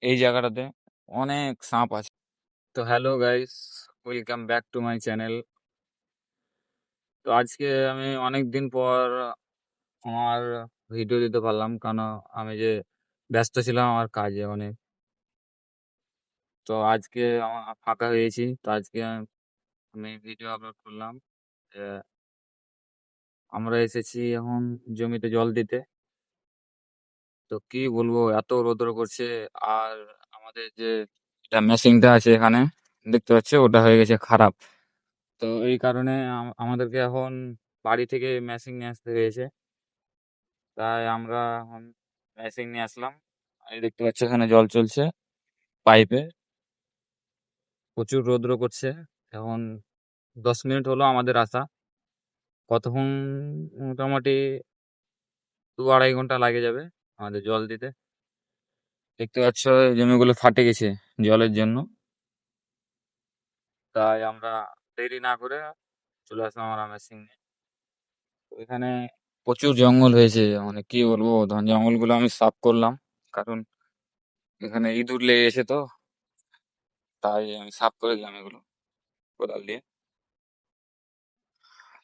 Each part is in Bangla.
এই জায়গাটাতে অনেক সাপ আছে। তো hello guys, welcome back to my channel. তো আজকে আমি অনেক দিন পর আমার ভিডিও দিতে পারলাম, কারণ আমি যে ব্যস্ত ছিলাম আমার কাজে অনেক। তো আজকে আমার ফাঁকা হয়েছি, তো আজকে আমি ভিডিও আপলোড করলাম। যে আমরা এসেছি এখন জমিতে জল দিতে। তো কি বলবো, এত রোদ্র করছে। আর আমাদের যে মেশিনটা আছে এখানে দেখতে পাচ্ছ, ওটা হয়ে গেছে খারাপ। তো এই কারণে আমাদেরকে এখন বাড়ি থেকে মেশিন নিয়ে আসতে হয়েছে। তাই আমরা এখন মেশিন নিয়ে আসলাম। এই দেখতে পাচ্ছ এখানে জল চলছে পাইপে। প্রচুর রৌদ্র করছে। এখন 10 মিনিট হলো আমাদের আসা। কতক্ষণ? মোটামুটি 2-2.5 ঘন্টা লাগে যাবে আমাদের জল দিতে। দেখতে পাচ্ছ এই জমিগুলো ফাটে গেছে জলের জন্য। তাই আমরা দেরি না করে চলে আসলাম আমরা মেশিন নিয়ে। তো এখানে প্রচুর জঙ্গল হয়েছে, মানে কি বলবো, জঙ্গলগুলো আমি সাফ করলাম। কারণ এখানে ইঁদুর লেগে গেছে, তো তাই আমি সাফ করে দিলাম এগুলো কোদাল দিয়ে।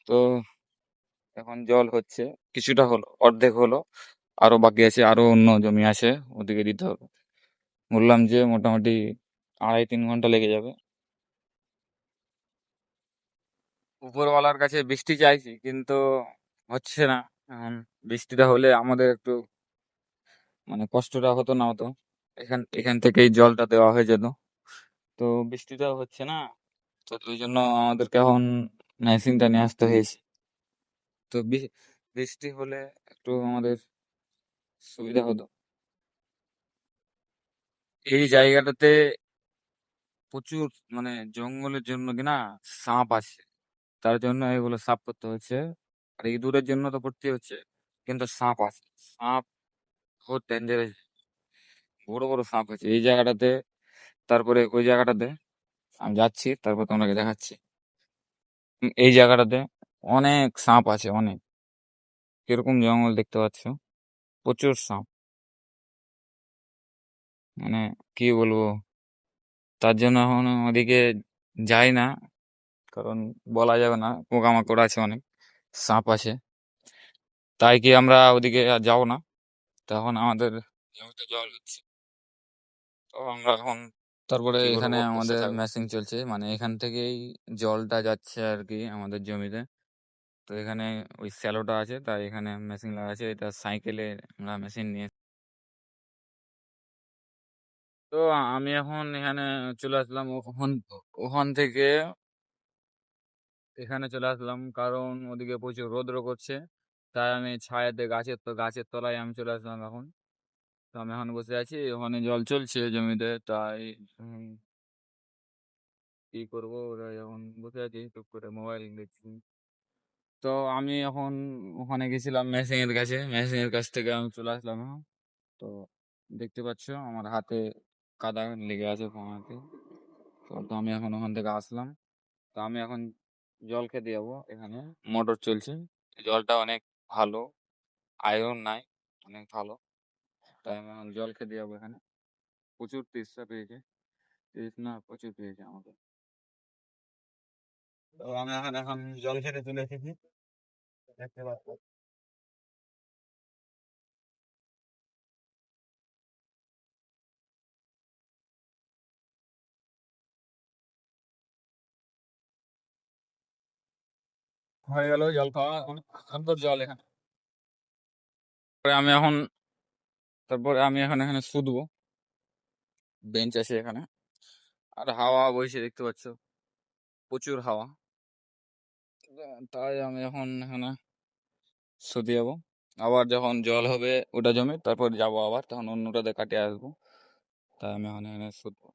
তো এখন জল হচ্ছে, কিছুটা হলো, অর্ধেক হলো, আরো বাকি আছে, আরো অন্য জমি আছে, ওদিকে দিতে হবে। বললাম যে মোটামুটি 2.5-3 ঘন্টা লেগে যাবে। উপরওয়ালার কাছে বৃষ্টি চাইছি, কিন্তু হচ্ছে না। এখন বৃষ্টিটা হলে আমাদের একটু মানে কষ্টটা হতো না হতো, এখান এখান থেকেই জলটা দেওয়া হয়ে যেত। তো বৃষ্টিটা হচ্ছে না, তো ওই জন্য আমাদেরকে এখন মেশিনটা নিয়ে আসতে হয়েছে। তো বৃষ্টি হলে একটু আমাদের সুবিধা হতো। এই জায়গাটাতে প্রচুর মানে জঙ্গলের জন্য কিনা সাপ আছে, তার জন্য এগুলো সাফ করতে হচ্ছে। আর ইঁদুরের জন্য তো করতে হচ্ছে, কিন্তু সাপ আছে। সাপ বহুত ডেঞ্জারাস, বড় বড় সাপ আছে এই জায়গাটাতে। তারপরে ওই জায়গাটাতে আমি যাচ্ছি, তারপর তোমাকে দেখাচ্ছি। এই জায়গাটাতে অনেক সাপ আছে, অনেক। কিরকম জঙ্গল দেখতে পাচ্ছ, প্রচুর সাপ। মানে কি বলবো, তার জন্য এখন ওদিকে যাই না। কারণ বলা যাবে না, পোকামাকড় আছে অনেক, সাপ আছে। তাই কি আমরা ওদিকে আর যাবো না। তখন আমাদের জমিতে জল হচ্ছে, তো আমরা এখন তারপরে কি এখানে করবো, বসে আমাদের থাকবো। মেশিন চলছে, মানে এখান থেকেই জলটা যাচ্ছে আর কি আমাদের জমিতে। তো এখানে ওই স্যালোটা আছে, তাই এখানে মেশিন লাগা আছে, এটা সাইকেলে আমরা মেশিন নিয়ে। তো আমি এখন এখানে চলে আসলাম, ওখান ওখান থেকে এখানে চলে আসলাম, কারণ ওদিকে প্রচুর রৌদ্র করছে। তাই আমি ছায়াতে গাছের তলায় আমি চলে আসলাম এখন। তো আমি এখন বসে আছি, ওখানে জল চলছে জমিতে। তাই উম, কি করবো, ওরা এখন বসে আছি টুক করে মোবাইল দেখছি। তো আমি এখন ওখানে গেছিলাম মেশিনের কাছে, মেশিনের কাছ থেকে আমি চলে আসলাম এখন। তো দেখতে পাচ্ছ আমার হাতে কাদা লেগে আছে পাতে। তো আমি এখন ওখান থেকে আসলাম। তো আমি এখন জল খেতে যাবো, এখানে মোটর চলছে। জলটা অনেক ভালো, আয়রন নাই, অনেক ভালো। তাই আমি এখন জল খেতে যাবো এখানে। প্রচুর তেষ্টা পেয়েছে, তৃষ্ণা প্রচুর পেয়েছে আমাকে। তো আমি এখন এখন জল খেতে চলে এসেছি, দেখতে পাচ্ছ। হয়ে গেল জল খাওয়া, অনেক সুন্দর জল এখানে। তারপরে আমি এখন তারপরে আমি এখন এখানে শুধবো, বেঞ্চ আছে এখানে। আর হাওয়া বইছে দেখতে পাচ্ছ, প্রচুর হাওয়া। তাই আমি এখন এখানে শুতে যাবো। আবার যখন জল হবে ওটা জমে, তারপর যাবো আবার, তখন অন্যটাতে কাটিয়ে আসবো। তাই আমি এখন এখানে শুধবো।